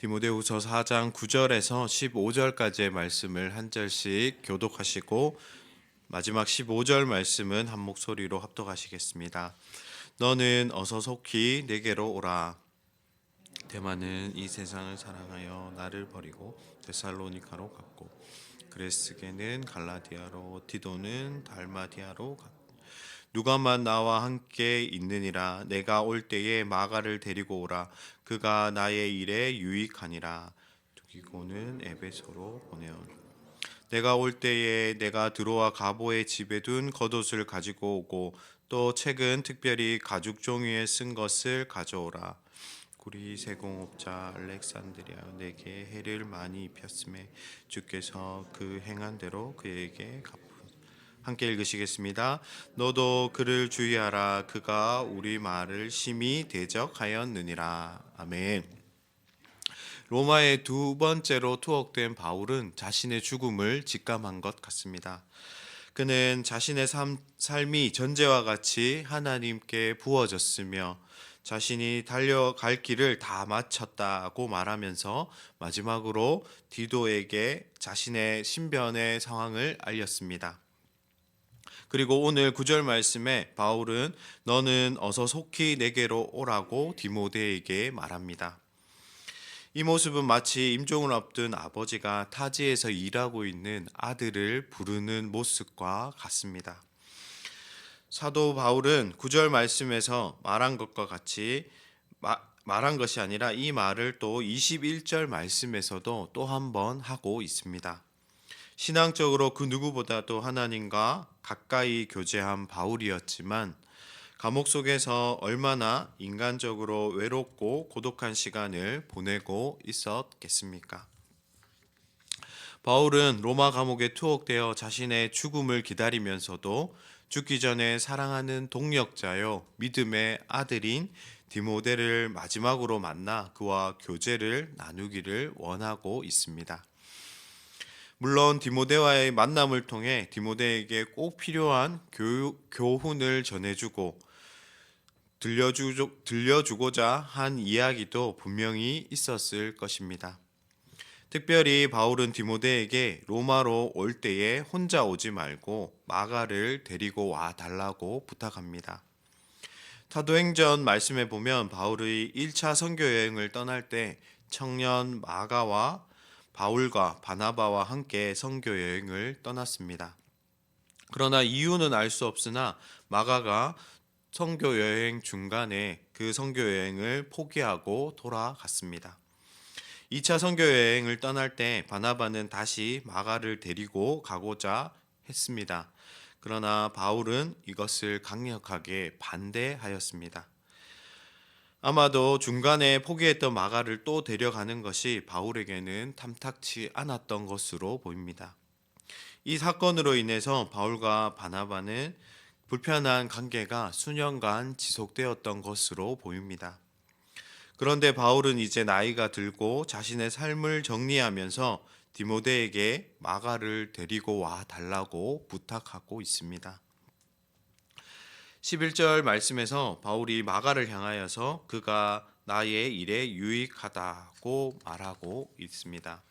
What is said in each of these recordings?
디모데후서 4장 9절에서 15절까지의 말씀을 한 절씩 교독하시고 마지막 15절 말씀은 한 목소리로 합독하시겠습니다. 너는 어서 속히 내게로 오라. 데마는 이 세상을 사랑하여 나를 버리고 데살로니가로 갔고 그레스게는 갈라디아로 디도는 달마디아로 갔고 누가만 나와 함께 있느니라. 내가 올 때에 마가를 데리고 오라. 그가 나의 일에 유익하니라. 두기고는 에베소로 보내온. 내가 올 때에 내가 드로아 가보의 집에 둔 겉옷을 가지고 오고 또 책은 특별히 가죽 종이에 쓴 것을 가져오라. 구리 세공업자 알렉산드리아 내게 해를 많이 입혔음에 주께서 그 행한 대로 그에게 갚으. 함께 읽으시겠습니다. 너도 그를 주의하라. 그가 우리 말을 심히 대적하였느니라. 아멘. 로마에 두 번째로 투옥된 바울은 자신의 죽음을 직감한 것 같습니다. 그는 자신의 삶이 전제와 같이 하나님께 부어졌으며 자신이 달려갈 길을 다 마쳤다고 말하면서 마지막으로 디도에게 자신의 신변의 상황을 알렸습니다. 그리고 오늘 9절 말씀에 바울은 너는 어서 속히 내게로 오라고 디모데에게 말합니다. 이 모습은 마치 임종을 앞둔 아버지가 타지에서 일하고 있는 아들을 부르는 모습과 같습니다. 사도 바울은 9절 말씀에서 말한 것과 같이 말한 것이 아니라 이 말을 또 21절 말씀에서도 또 한 번 하고 있습니다. 신앙적으로 그 누구보다도 하나님과 가까이 교제한 바울이었지만 감옥 속에서 얼마나 인간적으로 외롭고 고독한 시간을 보내고 있었겠습니까? 바울은 로마 감옥에 투옥되어 자신의 죽음을 기다리면서도 죽기 전에 사랑하는 동역자요 믿음의 아들인 디모데를 마지막으로 만나 그와 교제를 나누기를 원하고 있습니다. 물론 디모데와의 만남을 통해 디모데에게 꼭 필요한 교훈을 전해주고 들려주고자 한 이야기도 분명히 있었을 것입니다. 특별히 바울은 디모데에게 로마로 올 때에 혼자 오지 말고 마가를 데리고 와 달라고 부탁합니다. 사도행전 말씀에 보면 바울의 1차 선교 여행을 떠날 때 청년 마가와 바울과 바나바와 함께 선교 여행을 떠났습니다. 그러나 이유는 알 수 없으나 마가가 선교 여행 중간에 그 선교 여행을 포기하고 돌아갔습니다. 2차 선교 여행을 떠날 때 바나바는 다시 마가를 데리고 가고자 했습니다. 그러나 바울은 이것을 강력하게 반대하였습니다. 아마도 중간에 포기했던 마가를 또 데려가는 것이 바울에게는 탐탁치 않았던 것으로 보입니다. 이 사건으로 인해서 바울과 바나바는 불편한 관계가 수년간 지속되었던 것으로 보입니다. 그런데 바울은 이제 나이가 들고 자신의 삶을 정리하면서 디모데에게 마가를 데리고 와 달라고 부탁하고 있습니다. 11절 말씀에서 바울이 마가를 향하여서 그가 나의 일에 유익하다고 말하고 있습니다.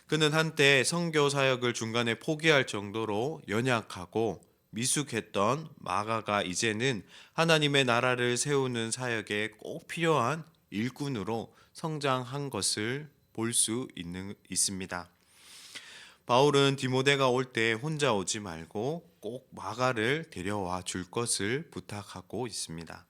그는 한때 선교 사역을 중간에 포기할 정도로 연약하고 미숙했던 마가가 이제는 하나님의 나라를 세우는 사역에 꼭 필요한 일꾼으로 성장한 것을 볼 수 있습니다. 바울은 디모데가 올 때 혼자 오지 말고 꼭 마가를 데려와 줄 것을 부탁하고 있습니다.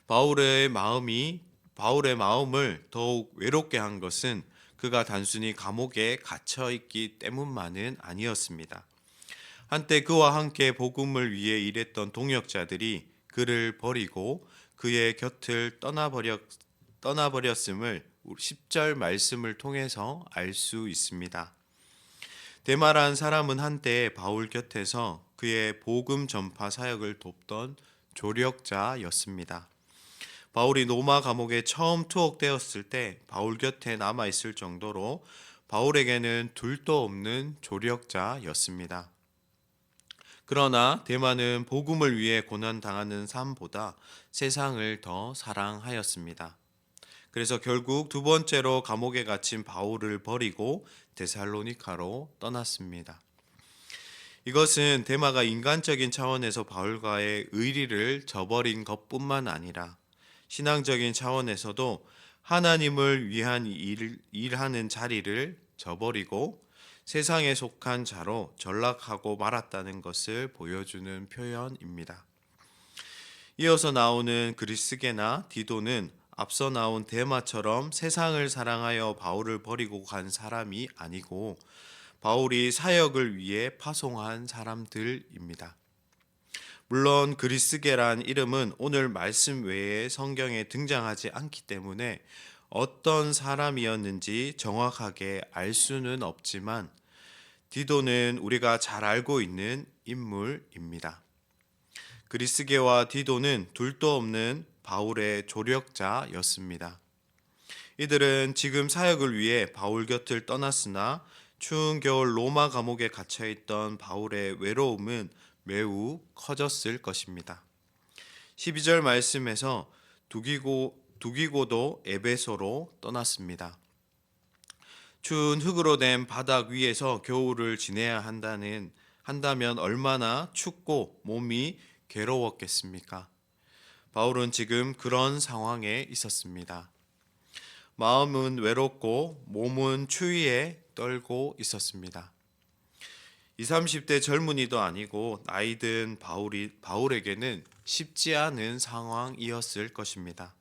바울의 마음을 더욱 외롭게 한 것은 그가 단순히 감옥에 갇혀 있기 때문만은 아니었습니다. 한때 그와 함께 복음을 위해 일했던 동역자들이 그를 버리고 그의 곁을 떠나버렸음을 10절 말씀을 통해서 알 수 있습니다. 데마라는 사람은 한때 바울 곁에서 그의 복음 전파 사역을 돕던 조력자였습니다. 바울이 로마 감옥에 처음 투옥되었을 때 바울 곁에 남아 있을 정도로 바울에게는 둘도 없는 조력자였습니다. 그러나 데마는 복음을 위해 고난 당하는 삶보다 세상을 더 사랑하였습니다. 그래서 결국 두 번째로 감옥에 갇힌 바울을 버리고 데살로니가로 떠났습니다. 이것은 데마가 인간적인 차원에서 바울과의 의리를 저버린 것뿐만 아니라 신앙적인 차원에서도 하나님을 위한 일하는 자리를 저버리고 세상에 속한 자로 전락하고 말았다는 것을 보여주는 표현입니다. 이어서 나오는 그리스게나 디도는 앞서 나온 데마처럼 세상을 사랑하여 바울을 버리고 간 사람이 아니고 바울이 사역을 위해 파송한 사람들입니다. 물론 그리스게란 이름은 오늘 말씀 외에 성경에 등장하지 않기 때문에 어떤 사람이었는지 정확하게 알 수는 없지만 디도는 우리가 잘 알고 있는 인물입니다. 그리스게와 디도는 둘도 없는 바울의 조력자였습니다. 이들은 지금 사역을 위해 바울 곁을 떠났으나 추운 겨울 로마 감옥에 갇혀있던 바울의 외로움은 매우 커졌을 것입니다. 12절 말씀에서 두기고도 에베소로 떠났습니다. 추운 흙으로 된 바닥 위에서 겨울을 지내야 한다면 얼마나 춥고 몸이 괴로웠겠습니까? 바울은 지금 그런 상황에 있었습니다. 마음은 외롭고 몸은 추위에 떨고 있었습니다. 20, 30대 젊은이도 아니고 나이든 바울에게는 쉽지 않은 상황이었을 것입니다.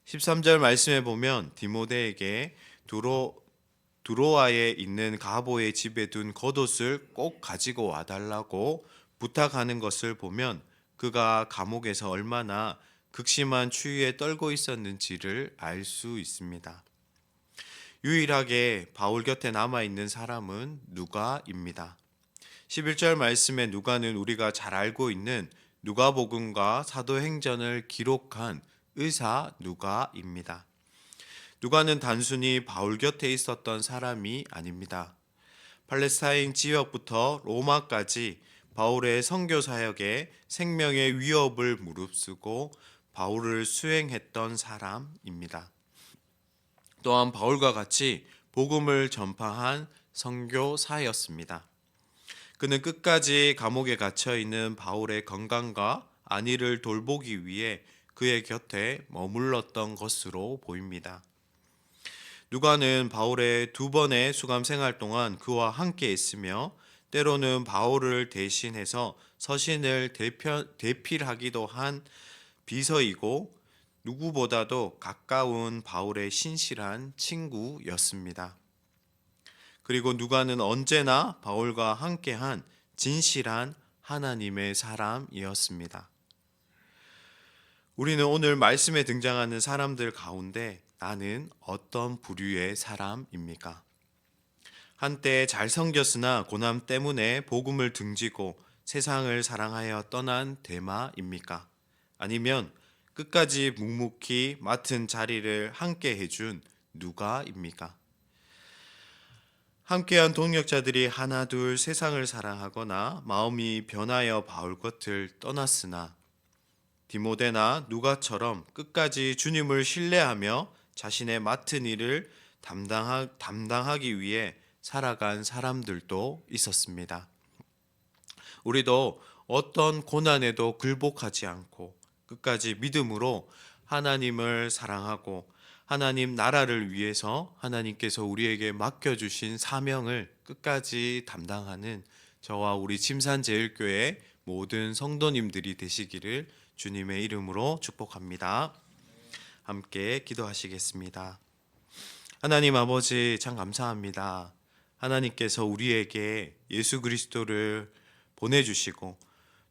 13절 말씀에 보면 디모데에게 두로아에 있는 가보의 집에 둔 겉옷을 꼭 가지고 와달라고 부탁하는 것을 보면 그가 감옥에서 얼마나 극심한 추위에 떨고 있었는지를 알 수 있습니다. 유일하게 바울 곁에 남아있는 사람은 누가입니다. 11절 말씀의 누가는 우리가 잘 알고 있는 누가복음과 사도행전을 기록한 의사 누가입니다. 누가는 단순히 바울 곁에 있었던 사람이 아닙니다. 팔레스타인 지역부터 로마까지 바울의 선교 사역에 생명의 위협을 무릅쓰고 바울을 수행했던 사람입니다. 또한 바울과 같이 복음을 전파한 선교사였습니다. 그는 끝까지 감옥에 갇혀 있는 바울의 건강과 안위를 돌보기 위해 그의 곁에 머물렀던 것으로 보입니다. 누가는 바울의 두 번의 수감 생활 동안 그와 함께 있으며 때로는 바울을 대신해서 서신을 대필하기도 한 비서이고 누구보다도 가까운 바울의 신실한 친구였습니다. 그리고 누가는 언제나 바울과 함께한 진실한 하나님의 사람이었습니다. 우리는 오늘 말씀에 등장하는 사람들 가운데 나는 어떤 부류의 사람입니까? 한때 잘 섬겼으나 고난 때문에 복음을 등지고 세상을 사랑하여 떠난 데마입니까? 아니면 끝까지 묵묵히 맡은 자리를 함께 해준 누가입니까? 함께한 동역자들이 하나둘 세상을 사랑하거나 마음이 변하여 바울 곁을 떠났으나 디모데나 누가처럼 끝까지 주님을 신뢰하며 자신의 맡은 일을 담당하기 위해 살아간 사람들도 있었습니다. 우리도 어떤 고난에도 굴복하지 않고 끝까지 믿음으로 하나님을 사랑하고 하나님 나라를 위해서 하나님께서 우리에게 맡겨주신 사명을 끝까지 담당하는 저와 우리 침산제일교회 모든 성도님들이 되시기를 주님의 이름으로 축복합니다. 함께 기도하시겠습니다. 하나님 아버지 참 감사합니다. 하나님께서 우리에게 예수 그리스도를 보내주시고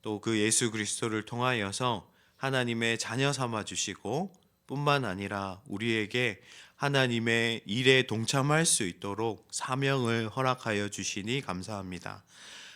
또 그 예수 그리스도를 통하여서 하나님의 자녀 삼아 주시고 뿐만 아니라 우리에게 하나님의 일에 동참할 수 있도록 사명을 허락하여 주시니 감사합니다.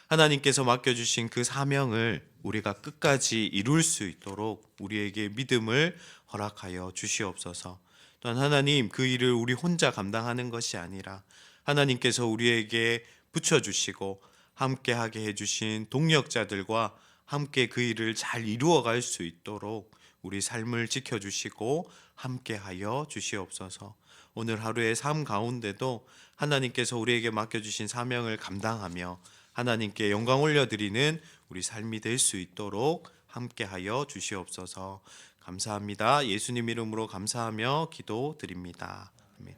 하나님께서 맡겨주신 그 사명을 우리가 끝까지 이룰 수 있도록 우리에게 믿음을 허락하여 주시옵소서. 또한 하나님 그 일을 우리 혼자 감당하는 것이 아니라 하나님께서 우리에게 붙여주시고 함께하게 해주신 동력자들과 함께 그 일을 잘 이루어 갈 수 있도록 우리 삶을 지켜주시고 함께하여 주시옵소서. 오늘 하루의 삶 가운데도 하나님께서 우리에게 맡겨주신 사명을 감당하며 하나님께 영광 올려드리는 우리 삶이 될 수 있도록 함께하여 주시옵소서. 감사합니다. 예수님 이름으로 감사하며 기도드립니다. 아멘.